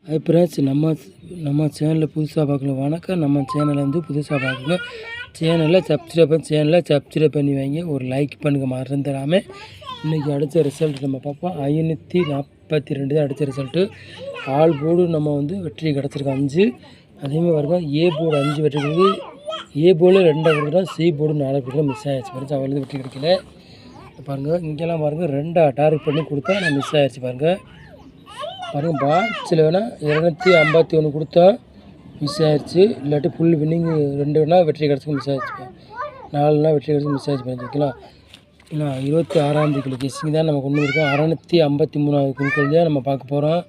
அது ஃப்ரெண்ட்ஸ் நம்ம சேனலில் புதுசாக பார்க்கணும் வணக்கம். நம்ம சேனலை வந்து புதுசாக பார்க்கணும். சேனலை சப்ஸ்கிரைப் பண்ணி வைங்க. ஒரு லைக் பண்ணுங்கள் மறந்துடாமல். இன்றைக்கி அடித்த ரிசல்ட் நம்ம பார்ப்போம். 542 தான் அடித்த ரிசல்ட்டு. ஆல் போர்டு நம்ம வந்து வெற்றி கிடச்சிருக்கோம் 5. அதேமாதிரி பாருங்கள் ஏ போர்டு 5 வெற்றி கிடைக்குது. ஏ போர்டில் 2 கொடுக்குறோம், சி போர்டு 4 கொடுக்குறோம். மிஸ் ஆகிடுச்சு ஃப்ரெண்ட்ஸ். அவளுக்கு வெற்றி கிடைக்கல. பாருங்கள் இங்கெல்லாம் பாருங்கள் 2 டார்கெட் பண்ணி கொடுத்தா நான் மிஸ் ஆகிடுச்சு. பாருங்கள் பாக்ஸில் வேணால் 251 கொடுத்தா மிஸ் ஆயிடுச்சு. இல்லாட்டி ஃபுல் வின்னிங் 2 வேணால் வெற்றி கிடச்சிக்கு மிஸ் ஆகிடுச்சு. 4 வெற்றி கிடச்சி மிஸ் ஆகிடுச்சு பண்ணிக்கலாம். ஏன்னா 26ஆம் தேதி கெஸ்ஸிங் தான் நம்ம கொண்டு வந்திருக்கோம். 653வது குழுக்கள் தான் நம்ம பார்க்க போகிறோம்.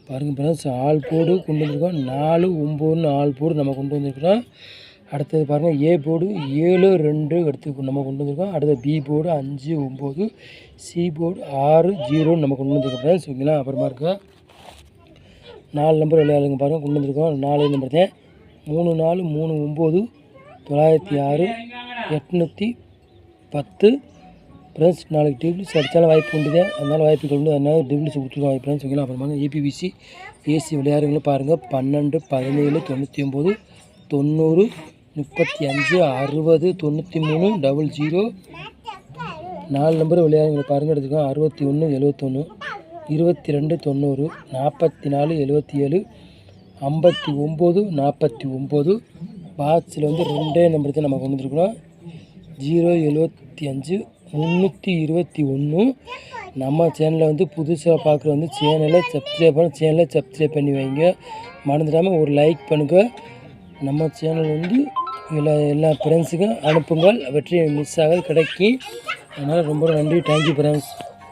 பாருங்கள் ஃப்ரெண்ட்ஸ், ஆல் போர்டு கொண்டு வந்திருக்கோம். 4, 9 ஆல் போர்டு நம்ம கொண்டு வந்திருக்கிறோம். அடுத்தது பாருங்கள் ஏ போர்டு 7, 2 எடுத்து நம்ம கொண்டு வந்திருக்கோம். அடுத்தது பி போர்டு 5, 9, சி போர்டு 6, 0 நம்ம கொண்டு வந்திருக்கோம் ஃப்ரெண்ட்ஸ். ஓகேங்களா. அப்புறமா இருக்க 4 நம்பர் விளையாடுங்க பாருங்கள் கொண்டு வந்திருக்கோம். 4 நம்பர் தான் 3, 4, 3, 9, 906, 810 ஃப்ரெண்ட்ஸ். நாளைக்கு டிபிள்ஸ் அடித்தாலும் வாய்ப்பு உண்டு தான். அதனால வாய்ப்பு கொண்டு அதனால டிபிள்ஸ் கொடுத்துருக்கோம் ஃப்ரெண்ட்ஸ். ஓகேங்களா. அப்புறமா ஏபிபிசி ஏசி விளையாடுங்களும் பாருங்கள் 12, 17, 99, 90, 35, 60, 93, 00 4 நம்பர் விளையாடுங்களை பாருங்கள் எடுத்துக்கோங்க. 61, 71, 22, 90, 44, 77, 59, 49 பாக்ஸில் வந்து 2 நம்பர் தான் நம்ம கொண்டு வந்துருக்கிறோம். 075, 321. நம்ம சேனலில் வந்து புதுசாக பார்க்குற வந்து சேனலை சப்ஸ்கிரைப் பண்ணி வைங்க மறந்துடாமல். ஒரு லைக் பண்ணுங்கள். நம்ம சேனல் வந்து எல்லா ஃப்ரெண்ட்ஸுக்கும் அனுப்புங்கள். வெற்றி மிஸ் ஆகாது கிடைக்கும். அதனால் ரொம்ப நன்றி. Thank you friends.